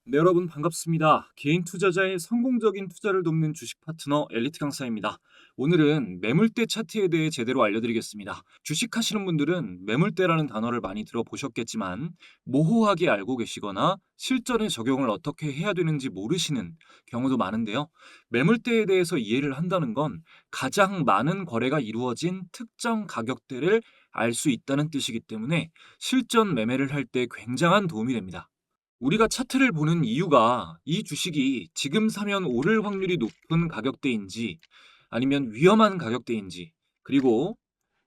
네, 여러분 반갑습니다. 개인 투자자의 성공적인 투자를 돕는 주식 파트너 엘리트 강사입니다. 오늘은 매물대 차트에 대해 제대로 알려드리겠습니다. 주식하시는 분들은 매물대라는 단어를 많이 들어보셨겠지만 모호하게 알고 계시거나 실전에 적용을 어떻게 해야 되는지 모르시는 경우도 많은데요. 매물대에 대해서 이해를 한다는 건 가장 많은 거래가 이루어진 특정 가격대를 알 수 있다는 뜻이기 때문에 실전 매매를 할 때 굉장한 도움이 됩니다. 우리가 차트를 보는 이유가 이 주식이 지금 사면 오를 확률이 높은 가격대인지 아니면 위험한 가격대인지, 그리고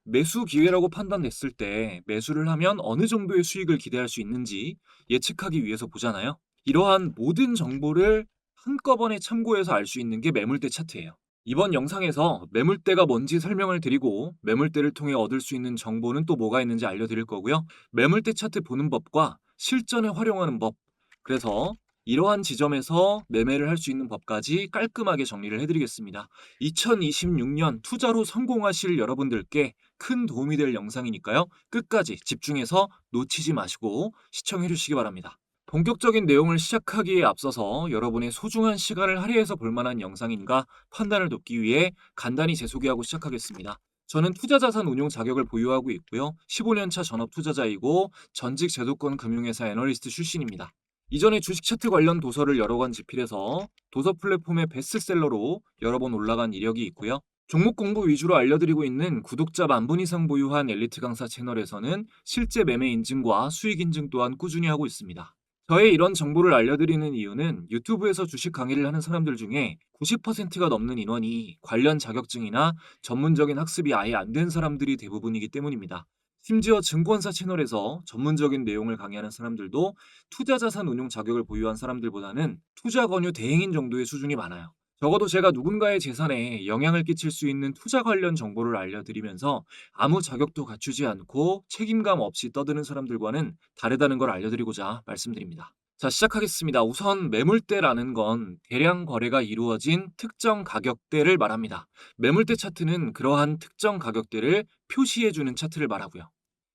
매수 기회라고 판단됐을 때 매수를 하면 어느 정도의 수익을 기대할 수 있는지 예측하기 위해서 보잖아요. 이러한 모든 정보를 한꺼번에 참고해서 알 수 있는 게 매물대 차트예요. 이번 영상에서 매물대가 뭔지 설명을 드리고 매물대를 통해 얻을 수 있는 정보는 또 뭐가 있는지 알려드릴 거고요. 매물대 차트 보는 법과 실전에 활용하는 법, 그래서 이러한 지점에서 매매를 할 수 있는 법까지 깔끔하게 정리를 해드리겠습니다. 2026년 투자로 성공하실 여러분들께 큰 도움이 될 영상이니까요. 끝까지 집중해서 놓치지 마시고 시청해 주시기 바랍니다. 본격적인 내용을 시작하기에 앞서서 여러분의 소중한 시간을 할애해서 볼 만한 영상인가 판단을 돕기 위해 간단히 제 소개하고 시작하겠습니다. 저는 투자자산 운용 자격을 보유하고 있고요. 15년차 전업 투자자이고 전직 제도권 금융회사 애널리스트 출신입니다. 이전에 주식 차트 관련 도서를 여러 권 집필해서 도서 플랫폼의 베스트셀러로 여러 번 올라간 이력이 있고요. 종목 공부 위주로 알려드리고 있는 구독자 10,000분 이상 보유한 엘리트 강사 채널에서는 실제 매매 인증과 수익 인증 또한 꾸준히 하고 있습니다. 저의 이런 정보를 알려드리는 이유는 유튜브에서 주식 강의를 하는 사람들 중에 90%가 넘는 인원이 관련 자격증이나 전문적인 학습이 아예 안 된 사람들이 대부분이기 때문입니다. 심지어 증권사 채널에서 전문적인 내용을 강의하는 사람들도 투자자산 운용 자격을 보유한 사람들보다는 투자 권유 대행인 정도의 수준이 많아요. 적어도 제가 누군가의 재산에 영향을 끼칠 수 있는 투자 관련 정보를 알려드리면서 아무 자격도 갖추지 않고 책임감 없이 떠드는 사람들과는 다르다는 걸 알려드리고자 말씀드립니다. 자, 시작하겠습니다. 우선 매물대라는 건 대량 거래가 이루어진 특정 가격대를 말합니다. 매물대 차트는 그러한 특정 가격대를 표시해주는 차트를 말하고요.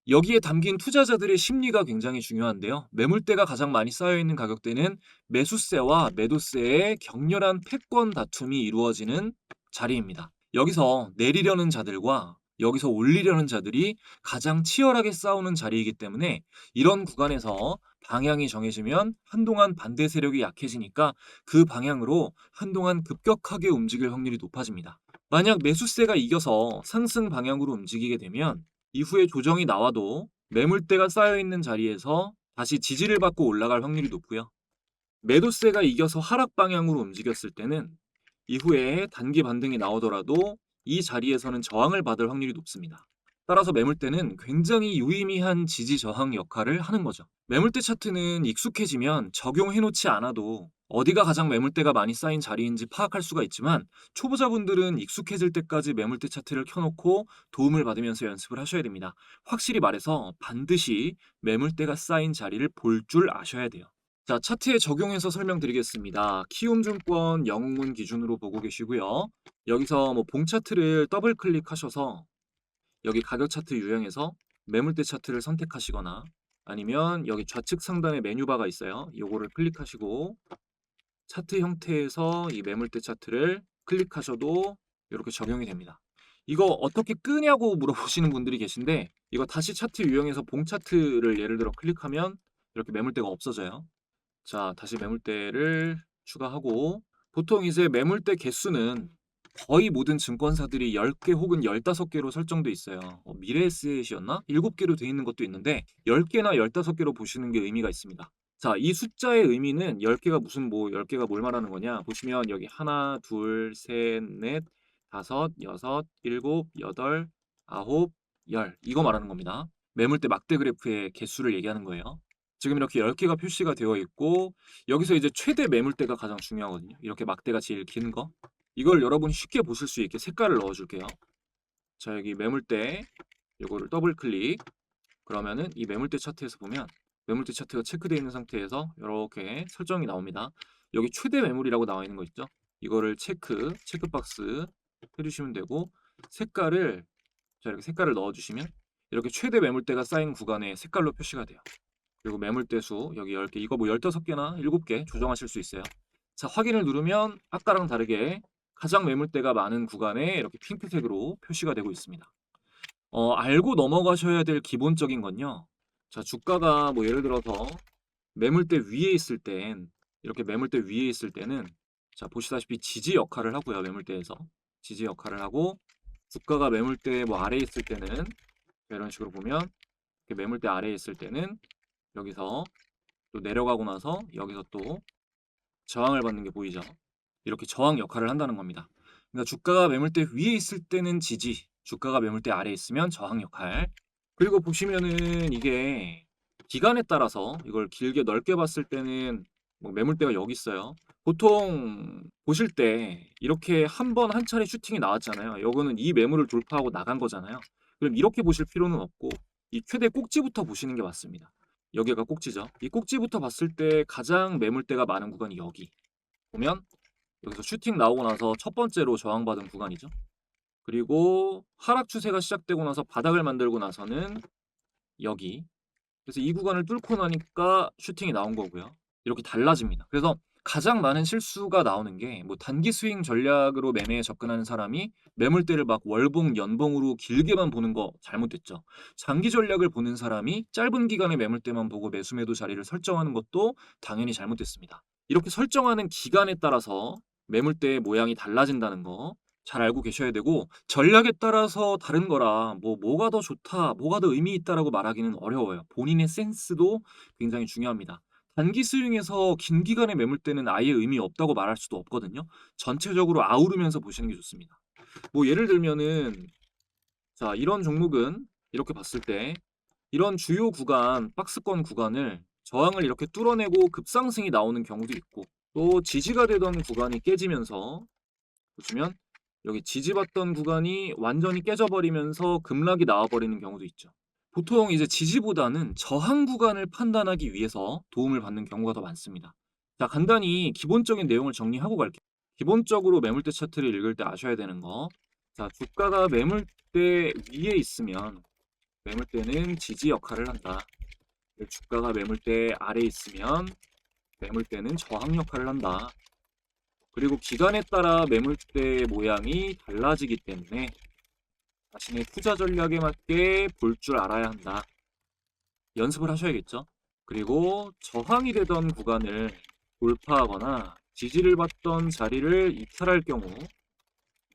여기에 담긴 투자자들의 심리가 굉장히 중요한데요. 매물대가 가장 많이 쌓여있는 가격대는 매수세와 매도세의 격렬한 패권 다툼이 이루어지는 자리입니다. 여기서 내리려는 자들과 여기서 올리려는 자들이 가장 치열하게 싸우는 자리이기 때문에 이런 구간에서 방향이 정해지면 한동안 반대 세력이 약해지니까 그 방향으로 한동안 급격하게 움직일 확률이 높아집니다. 만약 매수세가 이겨서 상승 방향으로 움직이게 되면 이후에 조정이 나와도 매물대가 쌓여있는 자리에서 다시 지지를 받고 올라갈 확률이 높고요. 매도세가 이겨서 하락 방향으로 움직였을 때는 이후에 단기 반등이 나오더라도 이 자리에서는 저항을 받을 확률이 높습니다. 따라서 매물대는 굉장히 유의미한 지지 저항 역할을 하는 거죠. 매물대 차트는 익숙해지면 적용해 놓지 않아도 어디가 가장 매물대가 많이 쌓인 자리인지 파악할 수가 있지만 초보자분들은 익숙해질 때까지 매물대 차트를 켜놓고 도움을 받으면서 연습을 하셔야 됩니다. 확실히 말해서 반드시 매물대가 쌓인 자리를 볼 줄 아셔야 돼요. 자, 차트에 적용해서 설명드리겠습니다. 키움증권 영웅문 기준으로 보고 계시고요. 여기서 봉 차트를 더블 클릭하셔서 여기 가격 차트 유형에서 매물대 차트를 선택하시거나 아니면 여기 좌측 상단에 메뉴바가 있어요. 요거를 클릭하시고 차트 형태에서 이 매물대 차트를 클릭하셔도 이렇게 적용이 됩니다. 이거 어떻게 끄냐고 물어보시는 분들이 계신데 이거 다시 차트 유형에서 봉 차트를 예를 들어 클릭하면 이렇게 매물대가 없어져요. 자, 다시 매물대를 추가하고 보통 이제 매물대 개수는 거의 모든 증권사들이 10개 혹은 15개로 설정돼 있어요. 미래에셋이었나? 7개로 돼 있는 것도 있는데 10개나 15개로 보시는 게 의미가 있습니다. 자, 이 숫자의 의미는 10개가 무슨 10개가 뭘 말하는 거냐? 보시면 여기 하나, 둘, 셋, 넷, 다섯, 여섯, 일곱, 여덟, 아홉, 열 이거 말하는 겁니다. 매물대 막대 그래프의 개수를 얘기하는 거예요. 지금 이렇게 10개가 표시가 되어 있고 여기서 이제 최대 매물대가 가장 중요하거든요. 이렇게 막대가 제일 긴 거. 이걸 여러분이 쉽게 보실 수 있게 색깔을 넣어 줄게요. 자, 여기 매물대 이거를 더블 클릭. 그러면은 이 매물대 차트에서 보면 매물대 차트가 체크되어 있는 상태에서 이렇게 설정이 나옵니다. 여기 최대 매물이라고 나와 있는 거 있죠? 이거를 체크 박스 해주시면 되고 색깔을 자, 이렇게 색깔을 넣어 주시면 이렇게 최대 매물대가 쌓인 구간에 색깔로 표시가 돼요. 그리고 매물대 수 여기 10개, 이거 뭐 15개나 7개 조정하실 수 있어요. 자, 확인을 누르면 아까랑 다르게 가장 매물대가 많은 구간에 이렇게 핑크색으로 표시가 되고 있습니다. 알고 넘어가셔야 될 기본적인 건요. 자, 주가가 뭐 예를 들어서 매물대 위에 있을 땐, 이렇게 매물대 위에 있을 때는, 자, 보시다시피 지지 역할을 하고요. 매물대에서 지지 역할을 하고, 주가가 매물대 뭐 아래에 있을 때는 이런 식으로 보면, 이렇게 매물대 아래에 있을 때는 여기서 또 내려가고 나서 여기서 또 저항을 받는 게 보이죠. 이렇게 저항 역할을 한다는 겁니다. 그러니까 주가가 매물대 위에 있을 때는 지지, 주가가 매물대 아래에 있으면 저항 역할. 그리고 보시면은 이게 기간에 따라서 이걸 길게 넓게 봤을 때는 뭐 매물대가 여기 있어요. 보통 보실 때 이렇게 한 번 한 차례 슈팅이 나왔잖아요. 요거는 이 매물을 돌파하고 나간 거잖아요. 그럼 이렇게 보실 필요는 없고 이 최대 꼭지부터 보시는 게 맞습니다. 여기가 꼭지죠. 이 꼭지부터 봤을 때 가장 매물대가 많은 구간이 여기. 보면 여기서 슈팅 나오고 나서 첫 번째로 저항받은 구간이죠. 그리고 하락 추세가 시작되고 나서 바닥을 만들고 나서는 여기. 그래서 이 구간을 뚫고 나니까 슈팅이 나온 거고요. 이렇게 달라집니다. 그래서 가장 많은 실수가 나오는 게 뭐 단기 스윙 전략으로 매매에 접근하는 사람이 매물대를 막 월봉, 연봉으로 길게만 보는 거 잘못됐죠. 장기 전략을 보는 사람이 짧은 기간의 매물대만 보고 매수 매도 자리를 설정하는 것도 당연히 잘못됐습니다. 이렇게 설정하는 기간에 따라서 매물대의 모양이 달라진다는 거 잘 알고 계셔야 되고, 전략에 따라서 다른 거라 뭐가 더 좋다, 뭐가 더 의미 있다라고 말하기는 어려워요. 본인의 센스도 굉장히 중요합니다. 단기 스윙에서 긴 기간의 매물대는 아예 의미 없다고 말할 수도 없거든요. 전체적으로 아우르면서 보시는 게 좋습니다. 뭐 예를 들면은 자, 이런 종목은 이렇게 봤을 때 이런 주요 구간, 박스권 구간을 저항을 이렇게 뚫어내고 급상승이 나오는 경우도 있고, 또 지지가 되던 구간이 깨지면서 보시면 여기 지지받던 구간이 완전히 깨져버리면서 급락이 나와버리는 경우도 있죠. 보통 이제 지지보다는 저항 구간을 판단하기 위해서 도움을 받는 경우가 더 많습니다. 자, 간단히 기본적인 내용을 정리하고 갈게요. 기본적으로 매물대 차트를 읽을 때 아셔야 되는 거. 자, 주가가 매물대 위에 있으면 매물대는 지지 역할을 한다. 주가가 매물대 아래에 있으면 매물대는 저항 역할을 한다. 그리고 기간에 따라 매물대 모양이 달라지기 때문에 자신의 투자 전략에 맞게 볼 줄 알아야 한다. 연습을 하셔야겠죠. 그리고 저항이 되던 구간을 돌파하거나 지지를 받던 자리를 이탈할 경우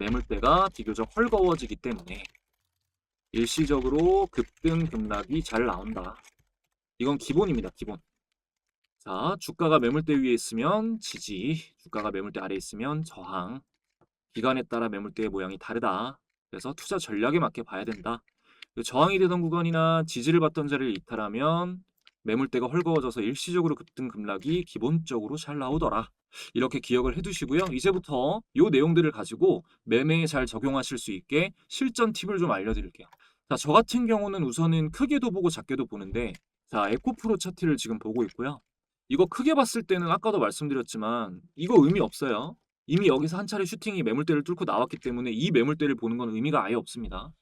매물대가 비교적 헐거워지기 때문에 일시적으로 급등 급락이 잘 나온다. 이건 기본입니다. 기본. 자, 주가가 매물대 위에 있으면 지지, 주가가 매물대 아래에 있으면 저항. 기간에 따라 매물대의 모양이 다르다. 그래서 투자 전략에 맞게 봐야 된다. 저항이 되던 구간이나 지지를 받던 자리를 이탈하면 매물대가 헐거워져서 일시적으로 급등 급락이 기본적으로 잘 나오더라. 이렇게 기억을 해두시고요. 이제부터 이 내용들을 가지고 매매에 잘 적용하실 수 있게 실전 팁을 좀 알려드릴게요. 자, 저 같은 경우는 우선은 크게도 보고 작게도 보는데, 자, 에코프로 차트를 지금 보고 있고요. 이거 크게 봤을 때는 아까도 말씀드렸지만 이거 의미 없어요. 이미 여기서 한 차례 슈팅이 매물대를 뚫고 나왔기 때문에 이 매물대를 보는 건 의미가 아예 없습니다.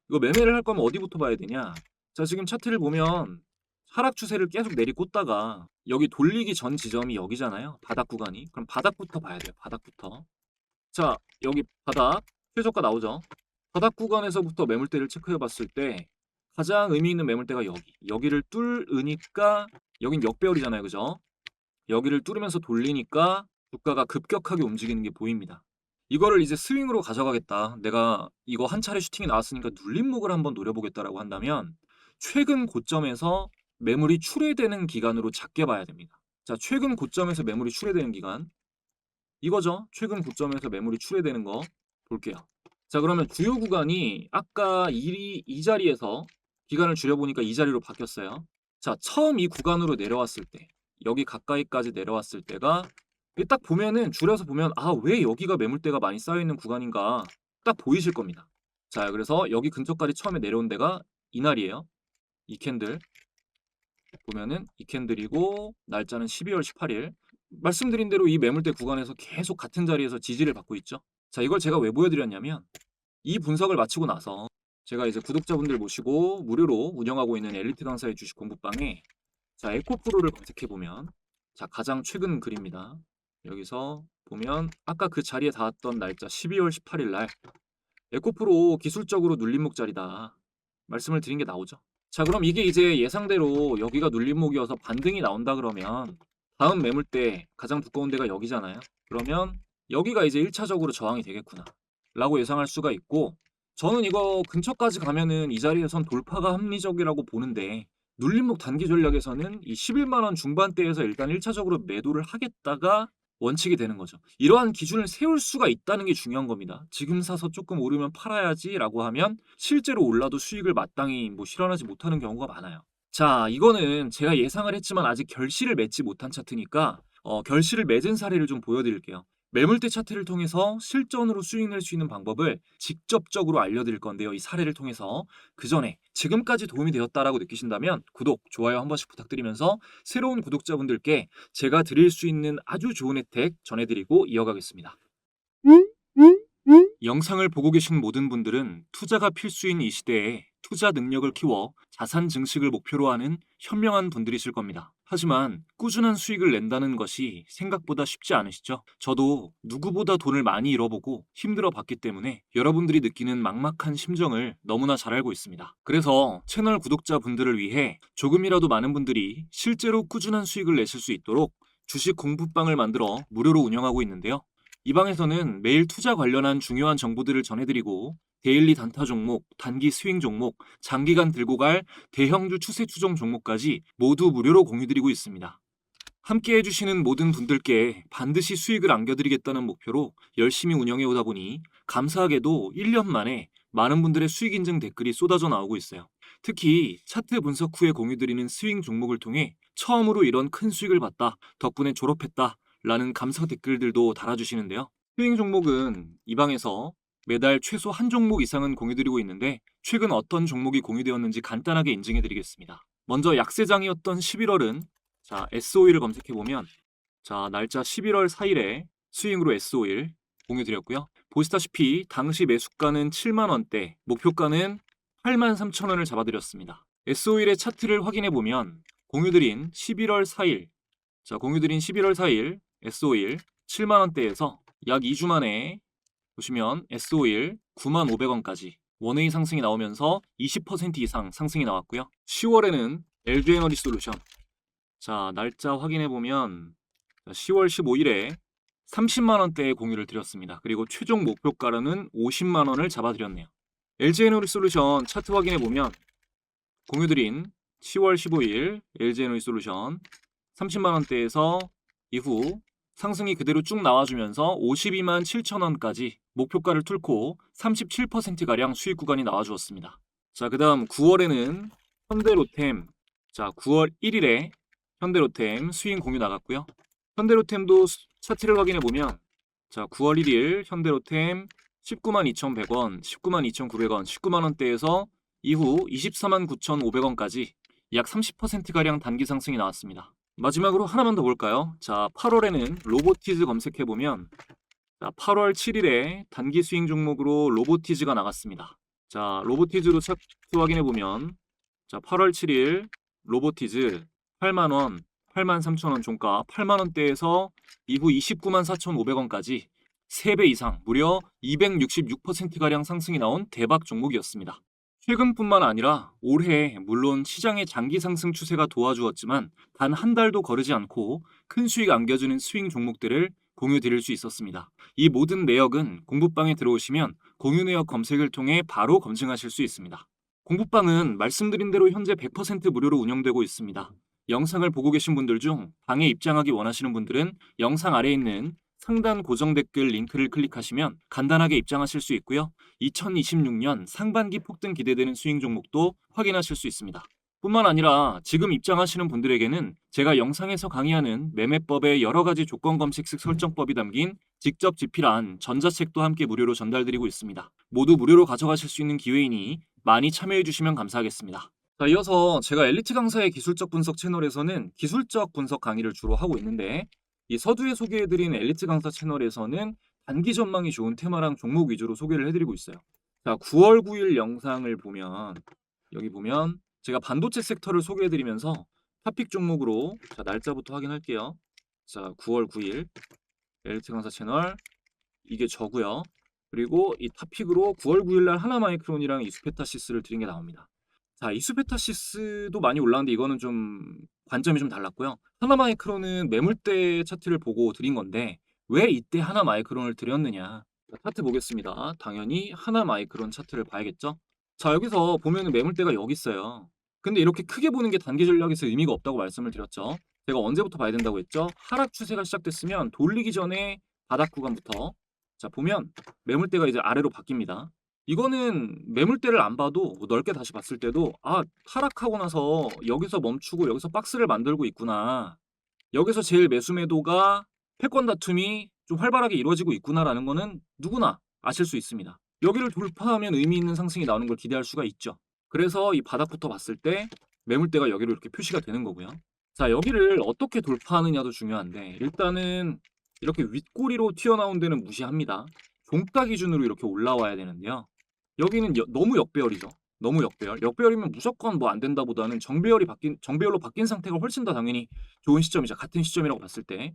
이거 매매를 할 거면 어디부터 봐야 되냐? 자, 지금 차트를 보면 하락 추세를 계속 내리꽂다가 여기 돌리기 전 지점이 여기잖아요. 바닥 구간이. 그럼 바닥부터 봐야 돼요. 바닥부터. 자, 여기 바닥 최저가 나오죠. 바닥 구간에서부터 매물대를 체크해 봤을 때 가장 의미 있는 매물대가 여기를 뚫으니까 여긴 역배열이잖아요. 그죠? 여기를 뚫으면서 돌리니까 주가가 급격하게 움직이는 게 보입니다. 이거를 이제 스윙으로 가져가겠다. 내가 이거 한 차례 슈팅이 나왔으니까 눌림목을 한번 노려보겠다라고 한다면 최근 고점에서 매물이 출회되는 기간으로 작게 봐야 됩니다. 자, 최근 고점에서 매물이 출회되는 기간. 이거죠. 최근 고점에서 매물이 출회되는 거 볼게요. 자, 그러면 주요 구간이 아까 이 자리에서 기간을 줄여보니까 이 자리로 바뀌었어요. 자, 처음 이 구간으로 내려왔을 때, 여기 가까이까지 내려왔을 때가 딱 보면은 줄여서 보면 왜 여기가 매물대가 많이 쌓여있는 구간인가 딱 보이실 겁니다. 자, 그래서 여기 근처까지 처음에 내려온 데가 이날이에요. 이 캔들 보면은 이 캔들이고 날짜는 12월 18일. 말씀드린 대로 이 매물대 구간에서 계속 같은 자리에서 지지를 받고 있죠. 자, 이걸 제가 왜 보여드렸냐면 이 분석을 마치고 나서 제가 이제 구독자분들 모시고 무료로 운영하고 있는 엘리트 강사의 주식 공부방에 자, 에코프로를 검색해 보면 자, 가장 최근 글입니다. 여기서 보면 아까 그 자리에 닿았던 날짜 12월 18일 날 에코프로 기술적으로 눌림목 자리다 말씀을 드린 게 나오죠. 자, 그럼 이게 이제 예상대로 여기가 눌림목이어서 반등이 나온다 그러면 다음 매물대 가장 두꺼운 데가 여기잖아요. 그러면 여기가 이제 1차적으로 저항이 되겠구나 라고 예상할 수가 있고, 저는 이거 근처까지 가면은 이 자리에선 돌파가 합리적이라고 보는데, 눌림목 단기 전략에서는 이 11만 원 중반대에서 일단 1차적으로 매도를 하겠다가 원칙이 되는 거죠. 이러한 기준을 세울 수가 있다는 게 중요한 겁니다. 지금 사서 조금 오르면 팔아야지라고 하면 실제로 올라도 수익을 마땅히 실현하지 못하는 경우가 많아요. 자, 이거는 제가 예상을 했지만 아직 결실을 맺지 못한 차트니까 결실을 맺은 사례를 좀 보여드릴게요. 매물대 차트를 통해서 실전으로 수익 낼 수 있는 방법을 직접적으로 알려드릴 건데요. 이 사례를 통해서 그 전에 지금까지 도움이 되었다라고 느끼신다면 구독, 좋아요 한 번씩 부탁드리면서 새로운 구독자분들께 제가 드릴 수 있는 아주 좋은 혜택 전해드리고 이어가겠습니다. 영상을 보고 계신 모든 분들은 투자가 필수인 이 시대에 투자 능력을 키워 자산 증식을 목표로 하는 현명한 분들이실 겁니다. 하지만 꾸준한 수익을 낸다는 것이 생각보다 쉽지 않으시죠? 저도 누구보다 돈을 많이 잃어보고 힘들어 봤기 때문에 여러분들이 느끼는 막막한 심정을 너무나 잘 알고 있습니다. 그래서 채널 구독자분들을 위해 조금이라도 많은 분들이 실제로 꾸준한 수익을 내실 수 있도록 주식 공부방을 만들어 무료로 운영하고 있는데요. 이 방에서는 매일 투자 관련한 중요한 정보들을 전해드리고 데일리 단타 종목, 단기 스윙 종목, 장기간 들고 갈 대형주 추세 추종 종목까지 모두 무료로 공유드리고 있습니다. 함께 해주시는 모든 분들께 반드시 수익을 안겨드리겠다는 목표로 열심히 운영해 오다 보니 감사하게도 1년 만에 많은 분들의 수익 인증 댓글이 쏟아져 나오고 있어요. 특히 차트 분석 후에 공유드리는 스윙 종목을 통해 처음으로 이런 큰 수익을 봤다, 덕분에 졸업했다 라는 감사 댓글들도 달아주시는데요. 스윙 종목은 이 방에서 매달 최소 한 종목 이상은 공유드리고 있는데 최근 어떤 종목이 공유되었는지 간단하게 인증해드리겠습니다. 먼저 약세장이었던 11월은 자, S51을 검색해보면 자, 날짜 11월 4일에 스윙으로 S51 공유드렸고요. 보시다시피 당시 매수가는 7만원대, 목표가는 83,000원을 잡아드렸습니다. S51의 차트를 확인해보면 공유드린 11월 4일 자, 공유드린 11월 4일 S51 7만원대에서 약 2주 만에 보시면 S51 95,500원까지 원웨이 상승이 나오면서 20% 이상 상승이 나왔고요. 10월에는 LG에너지솔루션 자, 날짜 확인해보면 10월 15일에 30만원대의 공유를 드렸습니다. 그리고 최종 목표가로는 50만원을 잡아드렸네요. LG에너지솔루션 차트 확인해보면 공유드린 10월 15일 LG에너지솔루션 30만원대에서 이후 상승이 그대로 쭉 나와주면서 52만 7천원까지 목표가를 뚫고 37%가량 수익 구간이 나와주었습니다. 자, 그 다음 9월에는 현대로템 자, 9월 1일에 현대로템 스윙 공유 나갔고요. 현대로템도 차트를 확인해보면 자, 9월 1일 현대로템 19만 2,100원, 19만 2,900원, 19만원대에서 이후 24만 9,500원까지 약 30%가량 단기 상승이 나왔습니다. 마지막으로 하나만 더 볼까요? 자, 8월에는 로보티즈 검색해보면 자, 8월 7일에 단기 스윙 종목으로 로보티즈가 나갔습니다. 자, 로보티즈로 차트 확인해보면 자, 8월 7일 로보티즈 8만원, 83,000원 종가 8만원대에서 이후 29만 4,500원까지 3배 이상 무려 266%가량 상승이 나온 대박 종목이었습니다. 최근뿐만 아니라 올해 물론 시장의 장기 상승 추세가 도와주었지만 단 한 달도 거르지 않고 큰 수익 안겨주는 스윙 종목들을 공유드릴 수 있었습니다. 이 모든 내역은 공부방에 들어오시면 공유 내역 검색을 통해 바로 검증하실 수 있습니다. 공부방은 말씀드린 대로 현재 100% 무료로 운영되고 있습니다. 영상을 보고 계신 분들 중 방에 입장하기 원하시는 분들은 영상 아래에 있는 상단 고정 댓글 링크를 클릭하시면 간단하게 입장하실 수 있고요. 2026년 상반기 폭등 기대되는 스윙 종목도 확인하실 수 있습니다. 뿐만 아니라 지금 입장하시는 분들에게는 제가 영상에서 강의하는 매매법의 여러 가지 조건 검색식 설정법이 담긴 직접 집필한 전자책도 함께 무료로 전달드리고 있습니다. 모두 무료로 가져가실 수 있는 기회이니 많이 참여해 주시면 감사하겠습니다. 자, 이어서 제가 엘리트 강사의 기술적 분석 채널에서는 기술적 분석 강의를 주로 하고 있는데 이 서두에 소개해드린 엘리트 강사 채널에서는 단기 전망이 좋은 테마랑 종목 위주로 소개를 해드리고 있어요. 자, 9월 9일 영상을 보면 여기 보면 제가 반도체 섹터를 소개해 드리면서 토픽 종목으로 자, 날짜부터 확인할게요. 자, 9월 9일 LT 강사 채널 이게 저고요. 그리고 이 토픽으로 9월 9일 날 하나마이크론이랑 이수페타시스를 드린 게 나옵니다. 자, 이수페타시스도 많이 올랐는데 이거는 좀 관점이 좀 달랐고요. 하나마이크론은 매물대 차트를 보고 드린 건데 왜 이때 하나마이크론을 드렸느냐? 자, 차트 보겠습니다. 당연히 하나마이크론 차트를 봐야겠죠? 자, 여기서 보면은 매물대가 여기 있어요. 근데 이렇게 크게 보는 게 단기 전략에서 의미가 없다고 말씀을 드렸죠. 제가 언제부터 봐야 된다고 했죠? 하락 추세가 시작됐으면 돌리기 전에 바닥 구간부터 자, 보면 매물대가 이제 아래로 바뀝니다. 이거는 매물대를 안 봐도 뭐 넓게 다시 봤을 때도 아, 하락하고 나서 여기서 멈추고 여기서 박스를 만들고 있구나. 여기서 제일 매수 매도가 패권 다툼이 좀 활발하게 이루어지고 있구나라는 거는 누구나 아실 수 있습니다. 여기를 돌파하면 의미 있는 상승이 나오는 걸 기대할 수가 있죠. 그래서 이 바닥부터 봤을 때 매물대가 여기로 이렇게 표시가 되는 거고요. 자, 여기를 어떻게 돌파하느냐도 중요한데 일단은 이렇게 윗꼬리로 튀어나온 데는 무시합니다. 종가 기준으로 이렇게 올라와야 되는데요. 여기는 너무 역배열이죠. 너무 역배열. 역배열이면 무조건 뭐 안 된다보다는 정배열로 바뀐 상태가 훨씬 더 당연히 좋은 시점이죠. 같은 시점이라고 봤을 때.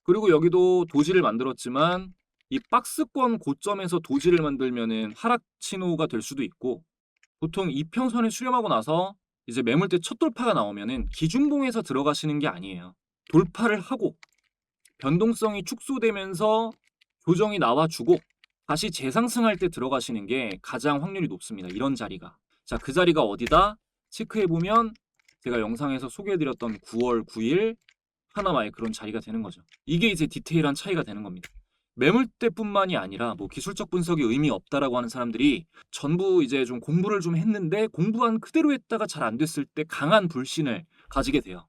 그리고 여기도 도지를 만들었지만 이 박스권 고점에서 도지를 만들면은 하락 신호가 될 수도 있고 보통 이평선을 수렴하고 나서 이제 매물대 첫 돌파가 나오면은 기준봉에서 들어가시는 게 아니에요. 돌파를 하고 변동성이 축소되면서 조정이 나와주고 다시 재상승할 때 들어가시는 게 가장 확률이 높습니다. 이런 자리가. 자, 그 자리가 어디다? 체크해보면 제가 영상에서 소개해드렸던 9월 9일 하나마이크론 자리가 되는 거죠. 이게 이제 디테일한 차이가 되는 겁니다. 매물대뿐만이 아니라 뭐 기술적 분석이 의미 없다라고 하는 사람들이 전부 이제 좀 공부를 좀 했는데 공부한 그대로 했다가 잘 안 됐을 때 강한 불신을 가지게 돼요.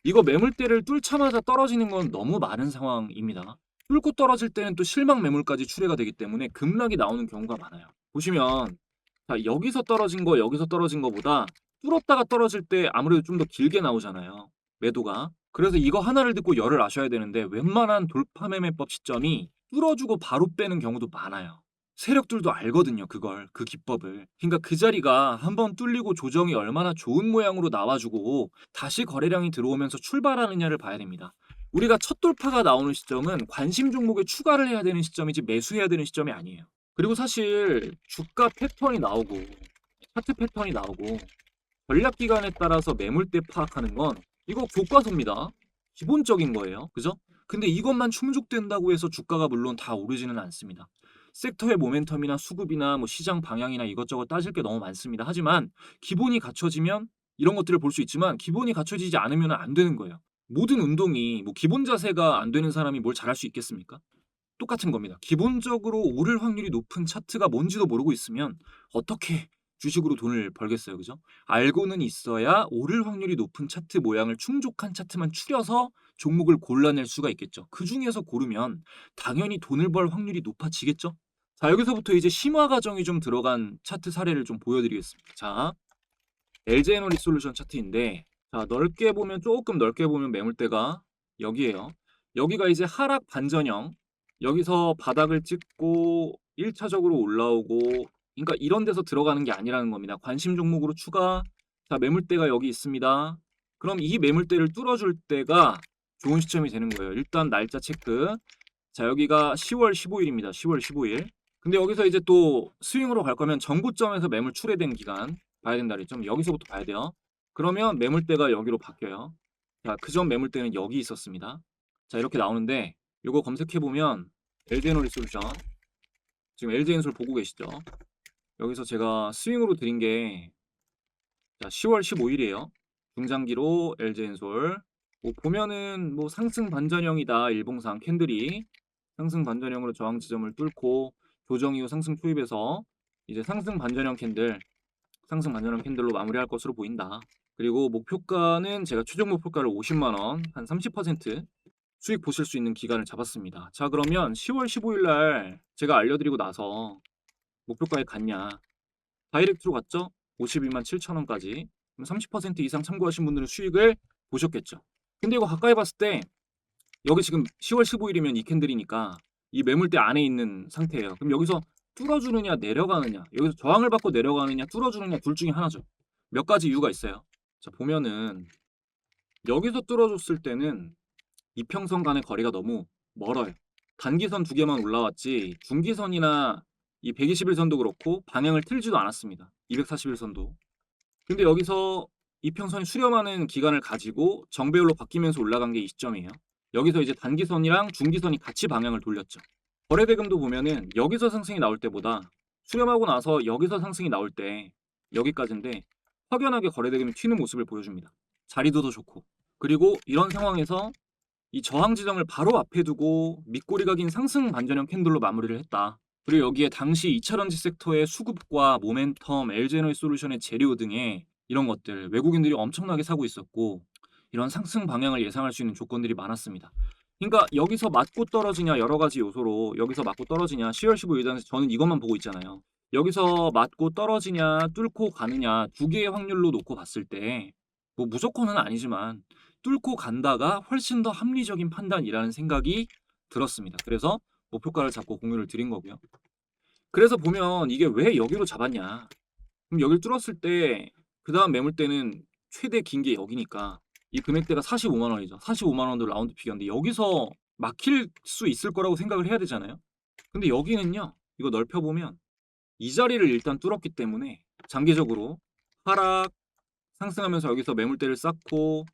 이거 매물대를 뚫자마자 떨어지는 건 너무 많은 상황입니다. 뚫고 떨어질 때는 또 실망 매물까지 출회가 되기 때문에 급락이 나오는 경우가 많아요. 보시면 자, 여기서 떨어진 거 여기서 떨어진 거보다 뚫었다가 떨어질 때 아무래도 좀 더 길게 나오잖아요. 매도가. 그래서 이거 하나를 듣고 열을 아셔야 되는데 웬만한 돌파 매매법 시점이 뚫어주고 바로 빼는 경우도 많아요. 세력들도 알거든요, 그걸, 그 기법을. 그러니까 그 자리가 한번 뚫리고 조정이 얼마나 좋은 모양으로 나와주고 다시 거래량이 들어오면서 출발하느냐를 봐야 됩니다. 우리가 첫 돌파가 나오는 시점은 관심 종목에 추가를 해야 되는 시점이지 매수해야 되는 시점이 아니에요. 그리고 사실 주가 패턴이 나오고 차트 패턴이 나오고 전략 기간에 따라서 매물대 파악하는 건 이거 교과서입니다. 기본적인 거예요. 그죠? 근데 이것만 충족된다고 해서 주가가 물론 다 오르지는 않습니다. 섹터의 모멘텀이나 수급이나 뭐 시장 방향이나 이것저것 따질 게 너무 많습니다. 하지만 기본이 갖춰지면 이런 것들을 볼 수 있지만 기본이 갖춰지지 않으면 안 되는 거예요. 모든 운동이 뭐 기본 자세가 안 되는 사람이 뭘 잘할 수 있겠습니까? 똑같은 겁니다. 기본적으로 오를 확률이 높은 차트가 뭔지도 모르고 있으면 어떻게 주식으로 돈을 벌겠어요. 그죠? 알고는 있어야 오를 확률이 높은 차트 모양을 충족한 차트만 추려서 종목을 골라낼 수가 있겠죠. 그 중에서 고르면 당연히 돈을 벌 확률이 높아지겠죠. 자, 여기서부터 이제 심화 과정이 좀 들어간 차트 사례를 좀 보여드리겠습니다. 자, LG에너지 리솔루션 차트인데 자, 넓게 보면 조금 넓게 보면 매물대가 여기에요. 여기가 이제 하락 반전형 여기서 바닥을 찍고 1차적으로 올라오고 그러니까 이런 데서 들어가는 게 아니라는 겁니다. 관심 종목으로 추가. 자, 매물대가 여기 있습니다. 그럼 이 매물대를 뚫어줄 때가 좋은 시점이 되는 거예요. 일단 날짜 체크. 자, 여기가 10월 15일입니다. 10월 15일. 근데 여기서 이제 또 스윙으로 갈 거면 정고점에서 매물 출회된 기간 봐야 된다 그랬죠. 여기서부터 봐야 돼요. 그러면 매물대가 여기로 바뀌어요. 자, 그전 매물대는 여기 있었습니다. 자, 이렇게 나오는데 이거 검색해보면 LG에너지 솔루션 지금 LG엔솔 보고 계시죠? 여기서 제가 스윙으로 드린 게 자, 10월 15일이에요. 중장기로 LG엔솔 뭐 보면은 뭐 상승 반전형이다. 일봉상 캔들이 상승 반전형으로 저항 지점을 뚫고 조정 이후 상승 초입에서 이제 상승 반전형 캔들로 마무리할 것으로 보인다. 그리고 목표가는 제가 최종 목표가를 50만 원, 한 30% 수익 보실 수 있는 기간을 잡았습니다. 자, 그러면 10월 15일 날 제가 알려드리고 나서 목표가에 갔냐? 다이렉트로 갔죠? 52만 7천 원까지. 그럼 30% 이상 참고하신 분들은 수익을 보셨겠죠. 근데 이거 가까이 봤을 때 여기 지금 10월 15일이면 이 캔들이니까 이 매물대 안에 있는 상태예요. 그럼 여기서 뚫어주느냐 내려가느냐, 여기서 저항을 받고 내려가느냐 뚫어주느냐 둘 중에 하나죠. 몇 가지 이유가 있어요. 자, 보면은 여기서 뚫어줬을 때는 이평선 간의 거리가 너무 멀어요. 단기선 두 개만 올라왔지 중기선이나 이 121선도 그렇고 방향을 틀지도 않았습니다. 241선도. 근데 여기서 이평선이 수렴하는 기간을 가지고 정배율로 바뀌면서 올라간 게 이 시점이에요. 여기서 이제 단기선이랑 중기선이 같이 방향을 돌렸죠. 거래대금도 보면은 여기서 상승이 나올 때보다 수렴하고 나서 여기서 상승이 나올 때 여기까지인데 확연하게 거래대금이 튀는 모습을 보여줍니다. 자리도 더 좋고. 그리고 이런 상황에서 이 저항 지점을 바로 앞에 두고 밑꼬리가 긴 상승 반전형 캔들로 마무리를 했다. 그리고 여기에 당시 2차전지 섹터의 수급과 모멘텀, LG에너지 솔루션의 재료 등의 이런 것들 외국인들이 엄청나게 사고 있었고 이런 상승 방향을 예상할 수 있는 조건들이 많았습니다. 그러니까 여기서 맞고 떨어지냐 여러 가지 요소로 여기서 맞고 떨어지냐 10월 15일에서 저는 이것만 보고 있잖아요. 여기서 맞고 떨어지냐 뚫고 가느냐 두 개의 확률로 놓고 봤을 때 뭐 무조건은 아니지만 뚫고 간다가 훨씬 더 합리적인 판단이라는 생각이 들었습니다. 그래서 목표가를 잡고 공유를 드린 거고요. 그래서 보면 이게 왜 여기로 잡았냐. 그럼 여기를 뚫었을 때 그 다음 매물대는 최대 긴 게 여기니까 이 금액대가 45만 원이죠. 45만 원도 라운드 픽이었는데 여기서 막힐 수 있을 거라고 생각을 해야 되잖아요. 근데 여기는요. 이거 넓혀보면 이 자리를 일단 뚫었기 때문에 장기적으로 하락 상승하면서 여기서 매물대를 쌓고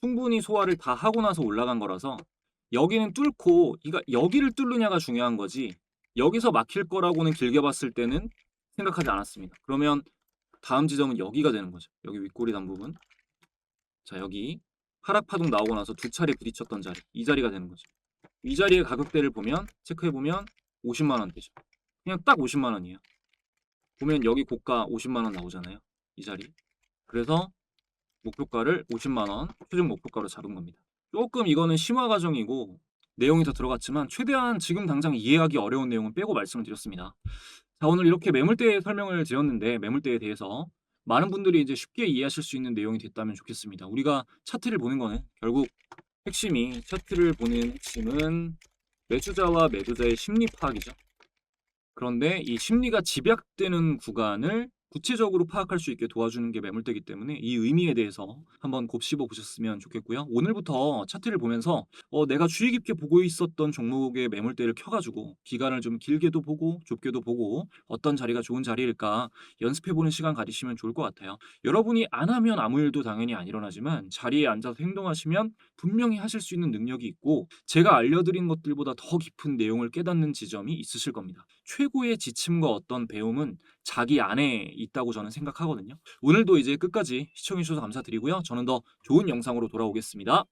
충분히 소화를 다 하고 나서 올라간 거라서 여기는 뚫고 그러니까 여기를 뚫느냐가 중요한 거지 여기서 막힐 거라고는 길게 봤을 때는 생각하지 않았습니다. 그러면 다음 지점은 여기가 되는 거죠. 여기 윗꼬리단 부분. 자, 여기 하락 파동 나오고 나서 두 차례 부딪혔던 자리. 이 자리가 되는 거죠. 이 자리의 가격대를 보면 체크해 보면 50만 원대죠. 그냥 딱 50만 원이에요. 보면 여기 고가 50만 원 나오잖아요. 이 자리. 그래서 목표가를 50만 원 최종 목표가로 잡은 겁니다. 조금 이거는 심화 과정이고 내용이 더 들어갔지만 최대한 지금 당장 이해하기 어려운 내용은 빼고 말씀을 드렸습니다. 자, 오늘 이렇게 매물대 설명을 드렸는데 매물대에 대해서 많은 분들이 이제 쉽게 이해하실 수 있는 내용이 됐다면 좋겠습니다. 우리가 차트를 보는 거는 결국 핵심이 차트를 보는 핵심은 매수자와 매도자의 심리 파악이죠. 그런데 이 심리가 집약되는 구간을 구체적으로 파악할 수 있게 도와주는 게 매물대이기 때문에 이 의미에 대해서 한번 곱씹어 보셨으면 좋겠고요. 오늘부터 차트를 보면서 내가 주의 깊게 보고 있었던 종목의 매물대를 켜가지고 기간을 좀 길게도 보고 좁게도 보고 어떤 자리가 좋은 자리일까 연습해보는 시간 가지시면 좋을 것 같아요. 여러분이 안 하면 아무 일도 당연히 안 일어나지만 자리에 앉아서 행동하시면 분명히 하실 수 있는 능력이 있고 제가 알려드린 것들보다 더 깊은 내용을 깨닫는 지점이 있으실 겁니다. 최고의 지침과 어떤 배움은 자기 안에 있다고 저는 생각하거든요. 오늘도 이제 끝까지 시청해주셔서 감사드리고요. 저는 더 좋은 영상으로 돌아오겠습니다.